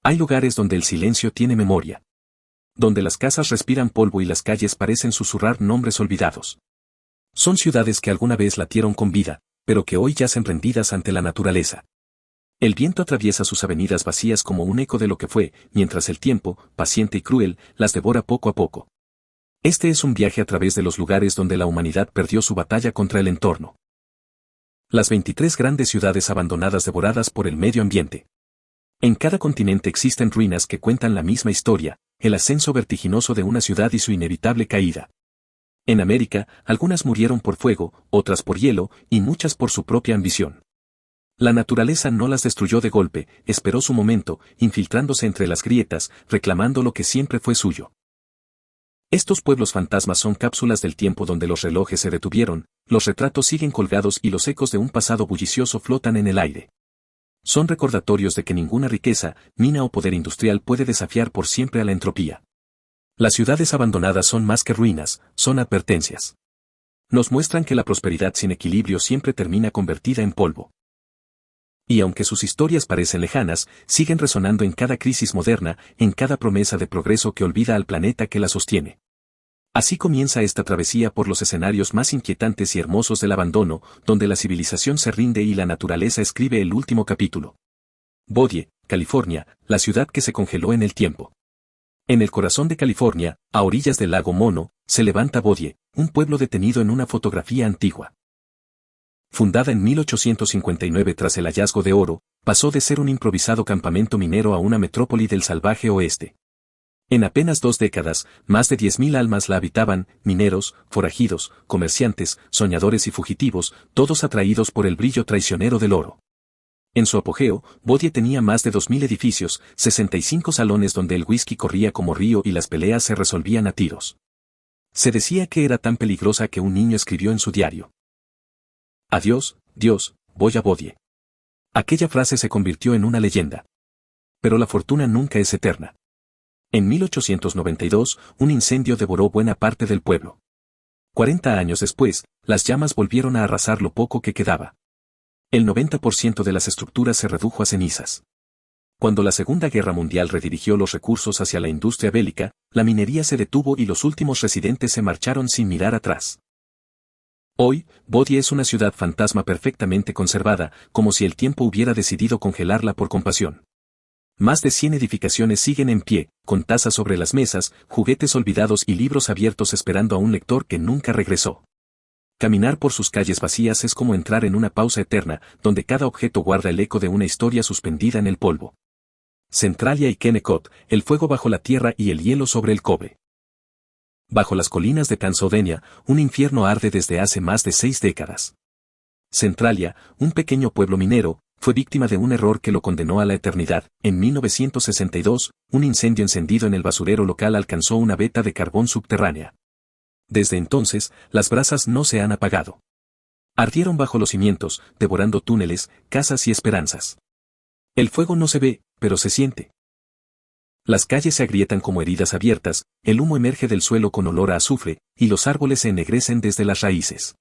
Hay lugares donde el silencio tiene memoria. Donde las casas respiran polvo y las calles parecen susurrar nombres olvidados. Son ciudades que alguna vez latieron con vida, pero que hoy yacen rendidas ante la naturaleza. El viento atraviesa sus avenidas vacías como un eco de lo que fue, mientras el tiempo, paciente y cruel, las devora poco a poco. Este es un viaje a través de los lugares donde la humanidad perdió su batalla contra el entorno. Las 23 grandes ciudades abandonadas devoradas por el medio ambiente. En cada continente existen ruinas que cuentan la misma historia, el ascenso vertiginoso de una ciudad y su inevitable caída. En América, algunas murieron por fuego, otras por hielo, y muchas por su propia ambición. La naturaleza no las destruyó de golpe, esperó su momento, infiltrándose entre las grietas, reclamando lo que siempre fue suyo. Estos pueblos fantasmas son cápsulas del tiempo donde los relojes se detuvieron, los retratos siguen colgados y los ecos de un pasado bullicioso flotan en el aire. Son recordatorios de que ninguna riqueza, mina o poder industrial puede desafiar por siempre a la entropía. Las ciudades abandonadas son más que ruinas, son advertencias. Nos muestran que la prosperidad sin equilibrio siempre termina convertida en polvo. Y aunque sus historias parecen lejanas, siguen resonando en cada crisis moderna, en cada promesa de progreso que olvida al planeta que la sostiene. Así comienza esta travesía por los escenarios más inquietantes y hermosos del abandono, donde la civilización se rinde y la naturaleza escribe el último capítulo. Bodie, California, la ciudad que se congeló en el tiempo. En el corazón de California, a orillas del lago Mono, se levanta Bodie, un pueblo detenido en una fotografía antigua. Fundada en 1859 tras el hallazgo de oro, pasó de ser un improvisado campamento minero a una metrópoli del salvaje oeste. En apenas 2 décadas, más de 10.000 almas la habitaban, mineros, forajidos, comerciantes, soñadores y fugitivos, todos atraídos por el brillo traicionero del oro. En su apogeo, Bodie tenía más de 2.000 edificios, 65 salones donde el whisky corría como río y las peleas se resolvían a tiros. Se decía que era tan peligrosa que un niño escribió en su diario: «Adiós, Dios, voy a Bodie». Aquella frase se convirtió en una leyenda. Pero la fortuna nunca es eterna. En 1892, un incendio devoró buena parte del pueblo. 40 años después, las llamas volvieron a arrasar lo poco que quedaba. El 90% de las estructuras se redujo a cenizas. Cuando la Segunda Guerra Mundial redirigió los recursos hacia la industria bélica, la minería se detuvo y los últimos residentes se marcharon sin mirar atrás. Hoy, Bodie es una ciudad fantasma perfectamente conservada, como si el tiempo hubiera decidido congelarla por compasión. Más de 100 edificaciones siguen en pie, con tazas sobre las mesas, juguetes olvidados y libros abiertos esperando a un lector que nunca regresó. Caminar por sus calles vacías es como entrar en una pausa eterna, donde cada objeto guarda el eco de una historia suspendida en el polvo. Centralia y Kennecott, el fuego bajo la tierra y el hielo sobre el cobre. Bajo las colinas de Pennsylvania, un infierno arde desde hace más de 6 décadas. Centralia, un pequeño pueblo minero, fue víctima de un error que lo condenó a la eternidad. En 1962, un incendio encendido en el basurero local alcanzó una veta de carbón subterránea. Desde entonces, las brasas no se han apagado. Ardieron bajo los cimientos, devorando túneles, casas y esperanzas. El fuego no se ve, pero se siente. Las calles se agrietan como heridas abiertas, el humo emerge del suelo con olor a azufre, y los árboles se ennegrecen desde las raíces.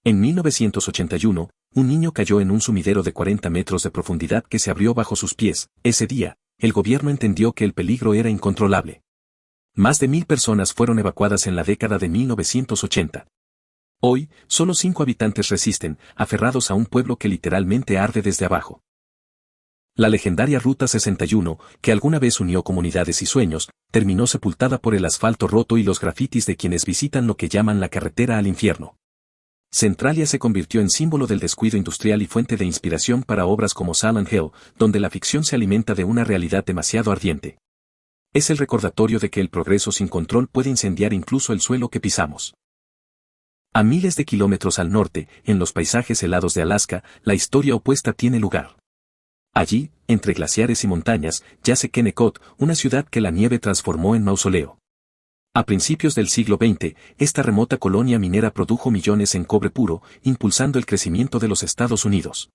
En 1981, un niño cayó en un sumidero de 40 metros de profundidad que se abrió bajo sus pies. Ese día, el gobierno entendió que el peligro era incontrolable. Más de 1.000 personas fueron evacuadas en la década de 1980. Hoy, solo 5 habitantes resisten, aferrados a un pueblo que literalmente arde desde abajo. La legendaria Ruta 61, que alguna vez unió comunidades y sueños, terminó sepultada por el asfalto roto y los grafitis de quienes visitan lo que llaman la carretera al infierno. Centralia se convirtió en símbolo del descuido industrial y fuente de inspiración para obras como Silent Hill, donde la ficción se alimenta de una realidad demasiado ardiente. Es el recordatorio de que el progreso sin control puede incendiar incluso el suelo que pisamos. A miles de kilómetros al norte, en los paisajes helados de Alaska, la historia opuesta tiene lugar. Allí, entre glaciares y montañas, yace Kennecott, una ciudad que la nieve transformó en mausoleo. A principios del siglo XX, esta remota colonia minera produjo millones en cobre puro, impulsando el crecimiento de los Estados Unidos.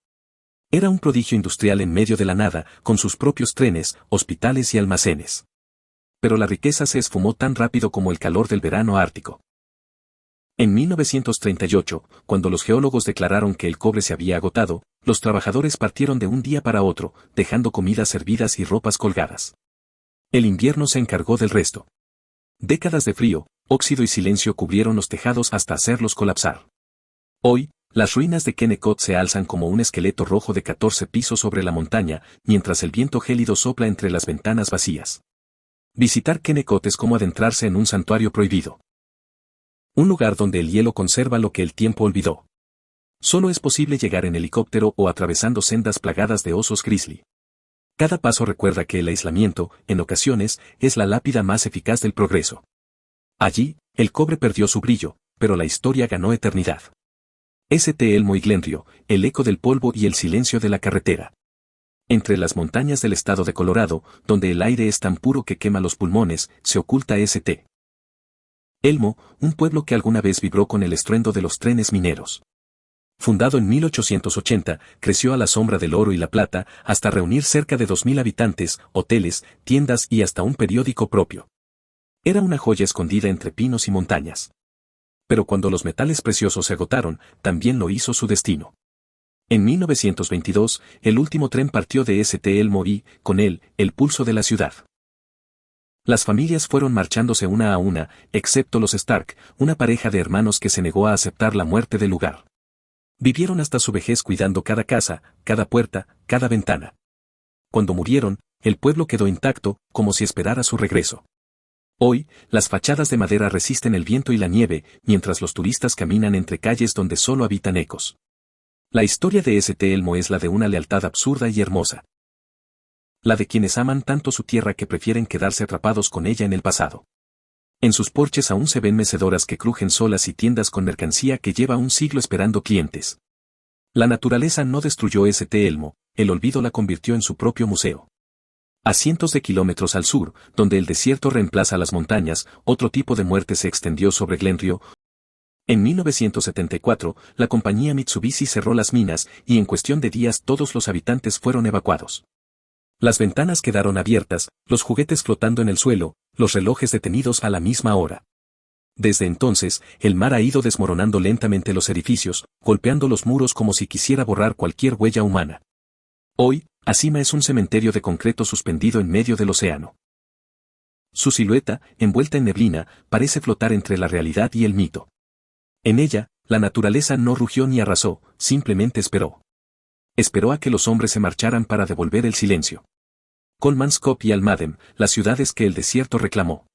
Era un prodigio industrial en medio de la nada, con sus propios trenes, hospitales y almacenes. Pero la riqueza se esfumó tan rápido como el calor del verano ártico. En 1938, cuando los geólogos declararon que el cobre se había agotado, los trabajadores partieron de un día para otro, dejando comidas servidas y ropas colgadas. El invierno se encargó del resto. Décadas de frío, óxido y silencio cubrieron los tejados hasta hacerlos colapsar. Hoy, las ruinas de Kennecott se alzan como un esqueleto rojo de 14 pisos sobre la montaña, mientras el viento gélido sopla entre las ventanas vacías. Visitar Kennecott es como adentrarse en un santuario prohibido. Un lugar donde el hielo conserva lo que el tiempo olvidó. Solo es posible llegar en helicóptero o atravesando sendas plagadas de osos grizzly. Cada paso recuerda que el aislamiento, en ocasiones, es la lápida más eficaz del progreso. Allí, el cobre perdió su brillo, pero la historia ganó eternidad. St. Elmo y Glenrio, el eco del polvo y el silencio de la carretera. Entre las montañas del estado de Colorado, donde el aire es tan puro que quema los pulmones, se oculta St. Elmo, un pueblo que alguna vez vibró con el estruendo de los trenes mineros. Fundado en 1880, creció a la sombra del oro y la plata, hasta reunir cerca de 2.000 habitantes, hoteles, tiendas y hasta un periódico propio. Era una joya escondida entre pinos y montañas. Pero cuando los metales preciosos se agotaron, también lo hizo su destino. En 1922, el último tren partió de St. Elmo y, con él, el pulso de la ciudad. Las familias fueron marchándose una a una, excepto los Stark, una pareja de hermanos que se negó a aceptar la muerte del lugar. Vivieron hasta su vejez cuidando cada casa, cada puerta, cada ventana. Cuando murieron, el pueblo quedó intacto, como si esperara su regreso. Hoy, las fachadas de madera resisten el viento y la nieve, mientras los turistas caminan entre calles donde solo habitan ecos. La historia de St. Elmo es la de una lealtad absurda y hermosa. La de quienes aman tanto su tierra que prefieren quedarse atrapados con ella en el pasado. En sus porches aún se ven mecedoras que crujen solas y tiendas con mercancía que lleva un siglo esperando clientes. La naturaleza no destruyó St. Elmo, el olvido la convirtió en su propio museo. A cientos de kilómetros al sur, donde el desierto reemplaza las montañas, otro tipo de muerte se extendió sobre Glenrio. En 1974, la compañía Mitsubishi cerró las minas y en cuestión de días todos los habitantes fueron evacuados. Las ventanas quedaron abiertas, los juguetes flotando en el suelo, los relojes detenidos a la misma hora. Desde entonces, el mar ha ido desmoronando lentamente los edificios, golpeando los muros como si quisiera borrar cualquier huella humana. Hoy, Acima es un cementerio de concreto suspendido en medio del océano. Su silueta, envuelta en neblina, parece flotar entre la realidad y el mito. En ella, la naturaleza no rugió ni arrasó, simplemente esperó. Esperó a que los hombres se marcharan para devolver el silencio. Kolmanskop y Almaden, las ciudades que el desierto reclamó.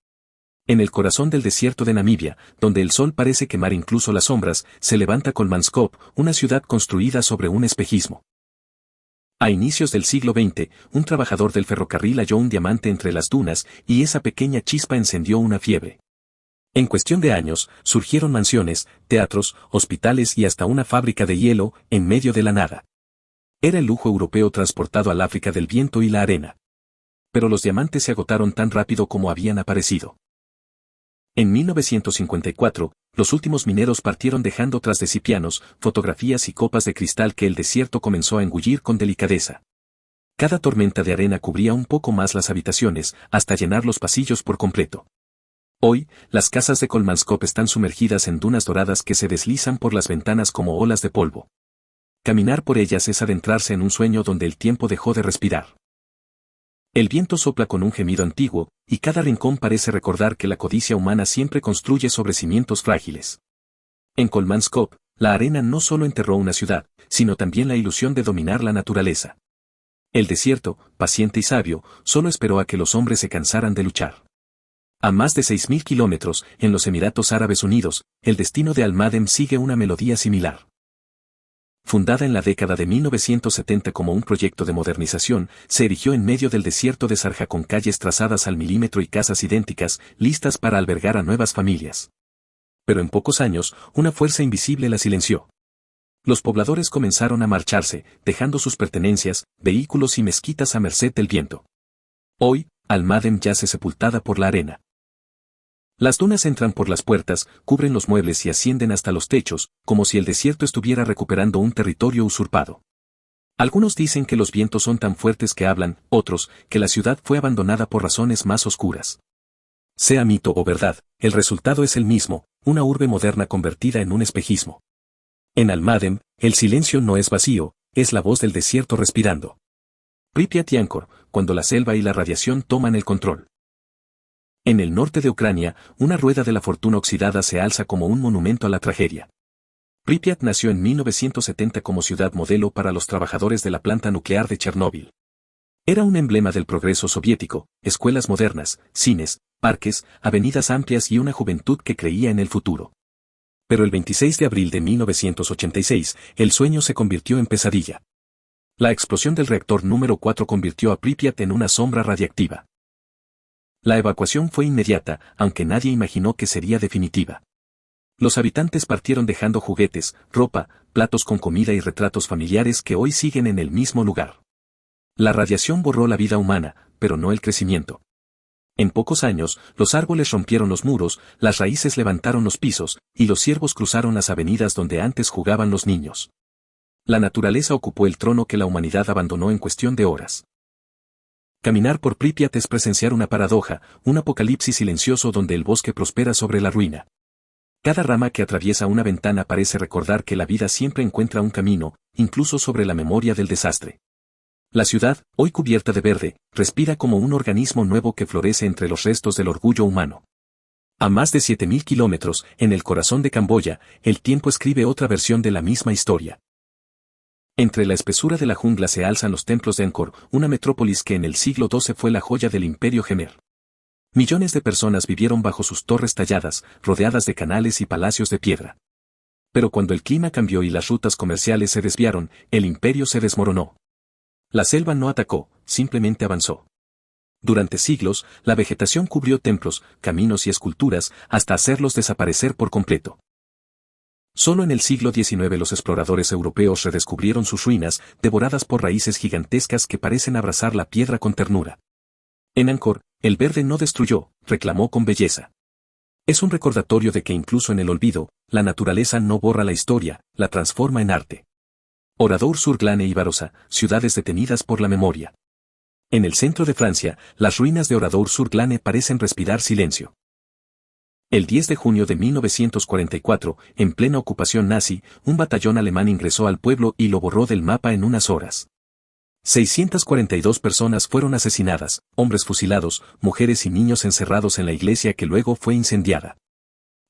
En el corazón del desierto de Namibia, donde el sol parece quemar incluso las sombras, se levanta Kolmanskop, una ciudad construida sobre un espejismo. A inicios del siglo XX, un trabajador del ferrocarril halló un diamante entre las dunas, y esa pequeña chispa encendió una fiebre. En cuestión de años, surgieron mansiones, teatros, hospitales y hasta una fábrica de hielo, en medio de la nada. Era el lujo europeo transportado al África del viento y la arena. Pero los diamantes se agotaron tan rápido como habían aparecido. En 1954, los últimos mineros partieron dejando tras de sí pianos, fotografías y copas de cristal que el desierto comenzó a engullir con delicadeza. Cada tormenta de arena cubría un poco más las habitaciones, hasta llenar los pasillos por completo. Hoy, las casas de Kolmanskop están sumergidas en dunas doradas que se deslizan por las ventanas como olas de polvo. Caminar por ellas es adentrarse en un sueño donde el tiempo dejó de respirar. El viento sopla con un gemido antiguo, y cada rincón parece recordar que la codicia humana siempre construye sobre cimientos frágiles. En Kolmanskop, la arena no solo enterró una ciudad, sino también la ilusión de dominar la naturaleza. El desierto, paciente y sabio, solo esperó a que los hombres se cansaran de luchar. A más de 6.000 kilómetros, en los Emiratos Árabes Unidos, el destino de Almaden sigue una melodía similar. Fundada en la década de 1970 como un proyecto de modernización, se erigió en medio del desierto de Sharjah con calles trazadas al milímetro y casas idénticas, listas para albergar a nuevas familias. Pero en pocos años, una fuerza invisible la silenció. Los pobladores comenzaron a marcharse, dejando sus pertenencias, vehículos y mezquitas a merced del viento. Hoy, Almaden yace sepultada por la arena. Las dunas entran por las puertas, cubren los muebles y ascienden hasta los techos, como si el desierto estuviera recuperando un territorio usurpado. Algunos dicen que los vientos son tan fuertes que hablan, otros, que la ciudad fue abandonada por razones más oscuras. Sea mito o verdad, el resultado es el mismo, una urbe moderna convertida en un espejismo. En Almadén, el silencio no es vacío, es la voz del desierto respirando. Pripyat y Angkor, cuando la selva y la radiación toman el control. En el norte de Ucrania, una rueda de la fortuna oxidada se alza como un monumento a la tragedia. Pripyat nació en 1970 como ciudad modelo para los trabajadores de la planta nuclear de Chernóbil. Era un emblema del progreso soviético, escuelas modernas, cines, parques, avenidas amplias y una juventud que creía en el futuro. Pero el 26 de abril de 1986, el sueño se convirtió en pesadilla. La explosión del reactor número 4 convirtió a Pripyat en una sombra radiactiva. La evacuación fue inmediata, aunque nadie imaginó que sería definitiva. Los habitantes partieron dejando juguetes, ropa, platos con comida y retratos familiares que hoy siguen en el mismo lugar. La radiación borró la vida humana, pero no el crecimiento. En pocos años, los árboles rompieron los muros, las raíces levantaron los pisos, y los ciervos cruzaron las avenidas donde antes jugaban los niños. La naturaleza ocupó el trono que la humanidad abandonó en cuestión de horas. Caminar por Pripyat es presenciar una paradoja, un apocalipsis silencioso donde el bosque prospera sobre la ruina. Cada rama que atraviesa una ventana parece recordar que la vida siempre encuentra un camino, incluso sobre la memoria del desastre. La ciudad, hoy cubierta de verde, respira como un organismo nuevo que florece entre los restos del orgullo humano. A más de 7.000 kilómetros, en el corazón de Camboya, el tiempo escribe otra versión de la misma historia. Entre la espesura de la jungla se alzan los templos de Angkor, una metrópolis que en el siglo XII fue la joya del Imperio Khmer. Millones de personas vivieron bajo sus torres talladas, rodeadas de canales y palacios de piedra. Pero cuando el clima cambió y las rutas comerciales se desviaron, el imperio se desmoronó. La selva no atacó, simplemente avanzó. Durante siglos, la vegetación cubrió templos, caminos y esculturas, hasta hacerlos desaparecer por completo. Solo en el siglo XIX los exploradores europeos redescubrieron sus ruinas, devoradas por raíces gigantescas que parecen abrazar la piedra con ternura. En Angkor, el verde no destruyó, reclamó con belleza. Es un recordatorio de que incluso en el olvido, la naturaleza no borra la historia, la transforma en arte. Oradour-sur-Glane y Barossa, ciudades detenidas por la memoria. En el centro de Francia, las ruinas de Oradour-sur-Glane parecen respirar silencio. El 10 de junio de 1944, en plena ocupación nazi, un batallón alemán ingresó al pueblo y lo borró del mapa en unas horas. 642 personas fueron asesinadas, hombres fusilados, mujeres y niños encerrados en la iglesia que luego fue incendiada.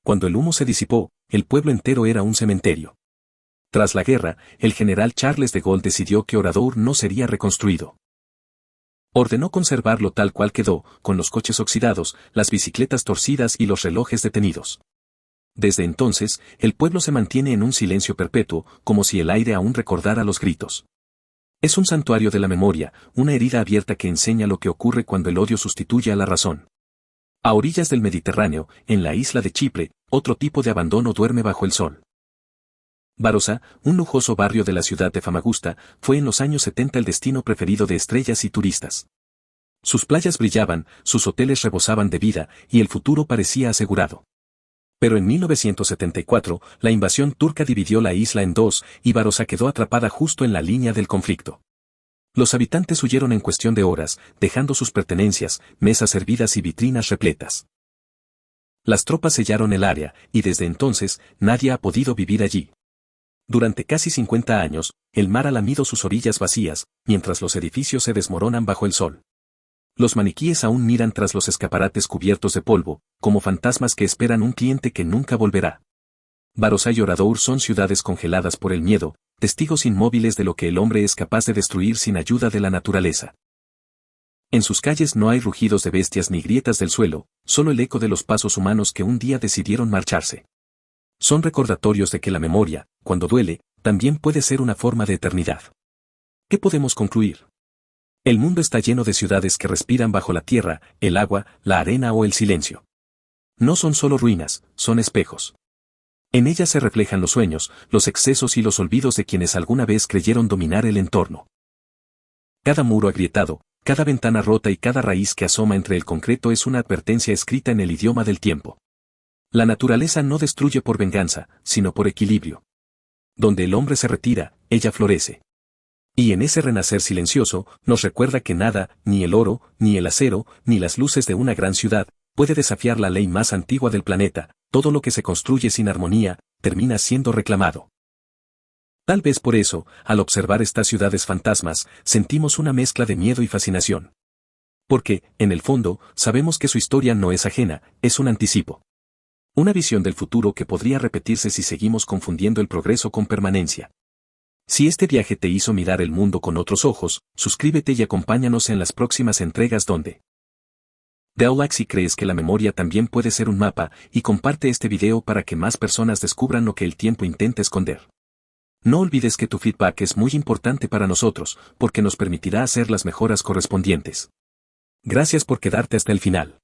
Cuando el humo se disipó, el pueblo entero era un cementerio. Tras la guerra, el general Charles de Gaulle decidió que Oradour no sería reconstruido. Ordenó conservarlo tal cual quedó, con los coches oxidados, las bicicletas torcidas y los relojes detenidos. Desde entonces, el pueblo se mantiene en un silencio perpetuo, como si el aire aún recordara los gritos. Es un santuario de la memoria, una herida abierta que enseña lo que ocurre cuando el odio sustituye a la razón. A orillas del Mediterráneo, en la isla de Chipre, otro tipo de abandono duerme bajo el sol. Barossa, un lujoso barrio de la ciudad de Famagusta, fue en los años 70 el destino preferido de estrellas y turistas. Sus playas brillaban, sus hoteles rebosaban de vida, y el futuro parecía asegurado. Pero en 1974, la invasión turca dividió la isla en dos, y Barossa quedó atrapada justo en la línea del conflicto. Los habitantes huyeron en cuestión de horas, dejando sus pertenencias, mesas servidas y vitrinas repletas. Las tropas sellaron el área, y desde entonces, nadie ha podido vivir allí. Durante casi 50 años, el mar ha lamido sus orillas vacías, mientras los edificios se desmoronan bajo el sol. Los maniquíes aún miran tras los escaparates cubiertos de polvo, como fantasmas que esperan un cliente que nunca volverá. Barossa y Oradour son ciudades congeladas por el miedo, testigos inmóviles de lo que el hombre es capaz de destruir sin ayuda de la naturaleza. En sus calles no hay rugidos de bestias ni grietas del suelo, solo el eco de los pasos humanos que un día decidieron marcharse. Son recordatorios de que la memoria, cuando duele, también puede ser una forma de eternidad. ¿Qué podemos concluir? El mundo está lleno de ciudades que respiran bajo la tierra, el agua, la arena o el silencio. No son solo ruinas, son espejos. En ellas se reflejan los sueños, los excesos y los olvidos de quienes alguna vez creyeron dominar el entorno. Cada muro agrietado, cada ventana rota y cada raíz que asoma entre el concreto es una advertencia escrita en el idioma del tiempo. La naturaleza no destruye por venganza, sino por equilibrio. Donde el hombre se retira, ella florece. Y en ese renacer silencioso, nos recuerda que nada, ni el oro, ni el acero, ni las luces de una gran ciudad, puede desafiar la ley más antigua del planeta: todo lo que se construye sin armonía, termina siendo reclamado. Tal vez por eso, al observar estas ciudades fantasmas, sentimos una mezcla de miedo y fascinación. Porque, en el fondo, sabemos que su historia no es ajena, es un anticipo. Una visión del futuro que podría repetirse si seguimos confundiendo el progreso con permanencia. Si este viaje te hizo mirar el mundo con otros ojos, suscríbete y acompáñanos en las próximas entregas donde The Aulax. Si crees que la memoria también puede ser un mapa, y comparte este video para que más personas descubran lo que el tiempo intenta esconder. No olvides que tu feedback es muy importante para nosotros, porque nos permitirá hacer las mejoras correspondientes. Gracias por quedarte hasta el final.